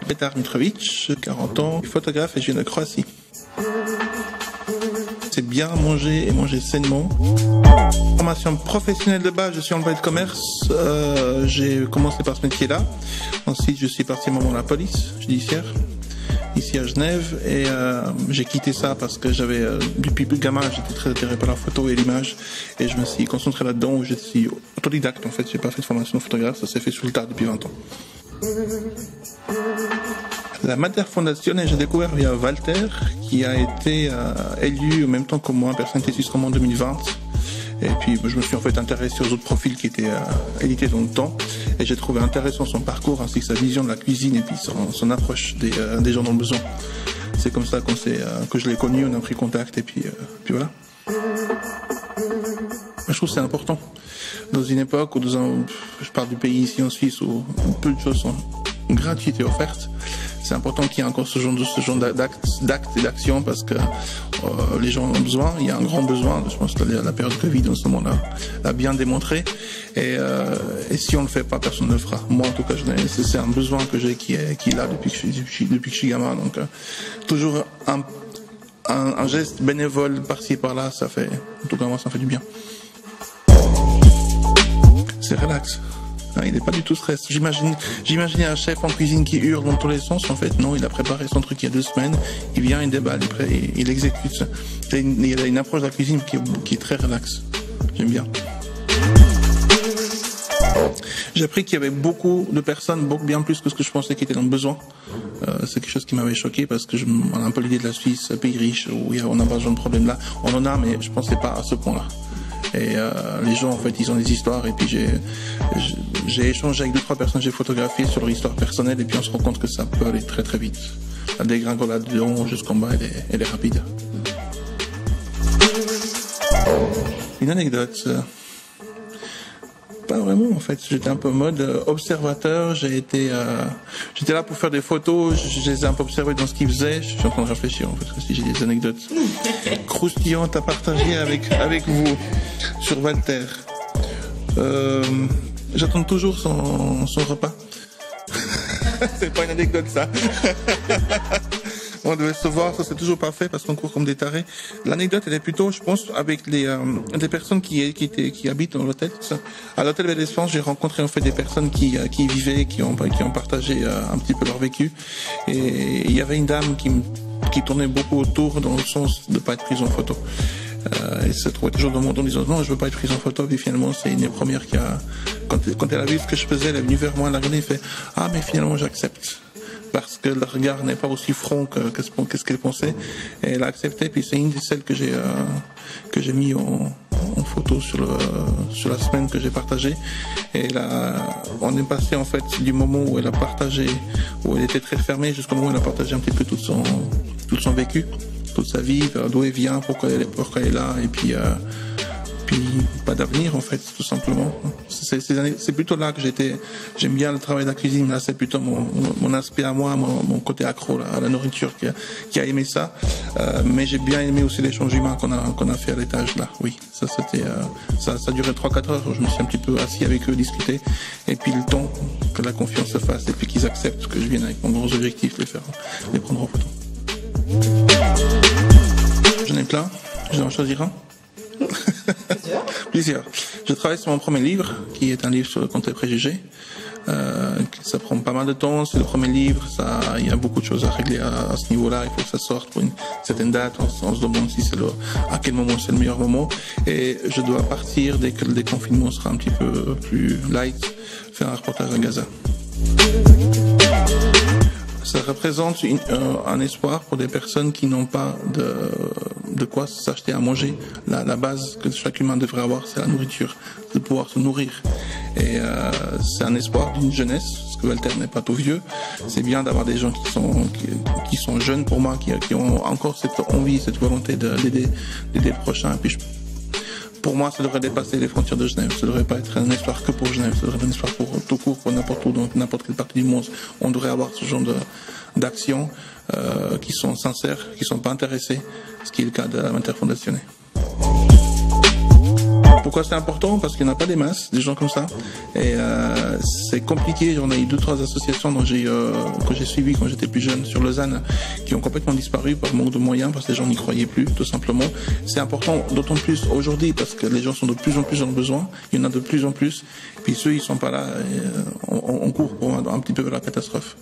Petar Mitrovic, 40 ans, photographe et je viens de Croatie. C'est bien manger et manger sainement. Formation professionnelle de base, je suis employé de commerce. J'ai commencé par ce métier-là. Ensuite, je suis parti à la police judiciaire, ici à Genève. Et j'ai quitté ça parce que depuis plus gamin, j'étais très attiré par la photo et l'image. Et je me suis concentré là-dedans. Je suis autodidacte en fait. J'ai pas fait de formation de photographe, ça s'est fait sur le tas depuis 20 ans. La Mater Foundation, j'ai découvert via Walter, qui a été élu en même temps que moi, personnalité suisse romande en 2020. Et puis je me suis en fait intéressé aux autres profils qui étaient édités dans le temps. Et j'ai trouvé intéressant son parcours ainsi que sa vision de la cuisine et puis son approche des gens dans le besoin. C'est comme ça que je l'ai connu, on a pris contact et puis voilà. Je trouve que c'est important. Dans une époque où je parle du pays ici en Suisse où peu de choses sont gratuites et offertes, c'est important qu'il y ait encore ce genre d'actes et d'actions parce que les gens ont besoin, il y a un grand besoin, je pense que la période de Covid en ce moment-là l'a bien démontré et si on ne le fait pas, personne ne le fera. Moi en tout cas, c'est un besoin que j'ai qui est là depuis que je suis gamin, donc toujours un geste bénévole par-ci par-là, ça fait, en tout cas moi ça fait du bien. C'est relax. Il n'est pas du tout stress. J'imaginais un chef en cuisine qui hurle dans tous les sens. En fait, non, il a préparé son truc il y a 2 semaines. Il vient, il déballe, il exécute. Il a une approche de la cuisine qui est très relaxe. J'aime bien. J'ai appris qu'il y avait beaucoup de personnes, bien plus que ce que je pensais qui étaient dans le besoin. C'est quelque chose qui m'avait choqué parce que on a un peu l'idée de la Suisse, un pays riche où on n'a pas ce genre de problème là. On en a, mais je pensais pas à ce point-là. Et les gens en fait ils ont des histoires et puis j'ai échangé avec 2-3 personnes que j'ai photographiées sur leur histoire personnelle et puis on se rend compte que ça peut aller très très vite. La dégringolade de haut jusqu'en bas elle est rapide. Une anecdote. Pas vraiment en fait, j'étais un peu en mode observateur, j'étais là pour faire des photos, je les ai un peu observés dans ce qu'ils faisaient, je suis en train de réfléchir en fait, si j'ai des anecdotes croustillantes à partager avec vous sur Walter. J'attends toujours son repas. C'est pas une anecdote ça. On devait se voir, ça c'est toujours pas fait parce qu'on court comme des tarés. L'anecdote elle est plutôt, je pense, avec des personnes qui habitent dans l'hôtel. À l'hôtel Belle Espérance, j'ai rencontré en fait des personnes qui vivaient, qui ont partagé un petit peu leur vécu. Et il y avait une dame qui tournait beaucoup autour dans le sens de pas être prise en photo. Elle se trouvait toujours dans mon dos en disant non, je veux pas être prise en photo. Et finalement, c'est une des premières qui a, quand elle a vu ce que je faisais, elle est venue vers moi, elle a regardé et fait ah mais finalement j'accepte. Parce que le regard n'est pas aussi franc que ce qu'elle pensait. Et elle a accepté, puis c'est une de celles que j'ai mis en photo sur la semaine que j'ai partagée. Et là, on est passé en fait du moment où elle a partagé, où elle était très fermée, jusqu'au moment où elle a partagé un petit peu tout son vécu, toute sa vie, d'où elle vient, pourquoi elle est là, et puis pas d'avenir en fait, tout simplement. C'est plutôt là que j'aime bien le travail de la cuisine, là c'est plutôt mon aspect à moi, mon côté accro là, à la nourriture qui a aimé ça, mais j'ai bien aimé aussi l'échange humain qu'on a fait à l'étage là, oui, ça c'était, ça a duré 3-4 heures, je me suis un petit peu assis avec eux, discuter, et puis le temps que la confiance se fasse, et puis qu'ils acceptent que je vienne avec mon gros objectif, les prendre en photo. J'en ai plein, je vais en choisir un. Plusieurs. Je travaille sur mon premier livre, qui est un livre sur le compte et préjugés. Ça prend pas mal de temps, c'est le premier livre, il y a beaucoup de choses à régler à ce niveau-là, il faut que ça sorte pour une certaine date, on se demande à quel moment c'est le meilleur moment, et je dois partir dès que le déconfinement sera un petit peu plus light, faire un reportage à Gaza. Ça représente un espoir pour des personnes qui n'ont pas de quoi s'acheter à manger. La base que chaque humain devrait avoir, c'est la nourriture, de pouvoir se nourrir. Et c'est un espoir d'une jeunesse, parce que Walter n'est pas tout vieux. C'est bien d'avoir des gens qui sont jeunes pour moi, qui ont encore cette envie, cette volonté d'aider le prochain. Et puis pour moi, ça devrait dépasser les frontières de Genève. Ça devrait pas être un espoir que pour Genève. Ça devrait être un espoir pour tout court, pour n'importe où, dans n'importe quelle partie du monde. On devrait avoir ce genre d'actions qui sont sincères, qui sont pas intéressées, ce qui est le cas de la Mater Foundation. Pourquoi c'est important? Parce qu'il n'y en a pas des masses, des gens comme ça. Et c'est compliqué. On a eu 2-3 associations que j'ai suivies quand j'étais plus jeune sur Lausanne, qui ont complètement disparu par manque de moyens, parce que les gens n'y croyaient plus, tout simplement. C'est important, d'autant plus aujourd'hui, parce que les gens sont de plus en plus dans le besoin. Il y en a de plus en plus. Puis ceux, ils sont pas là. On court pour un petit peu vers la catastrophe.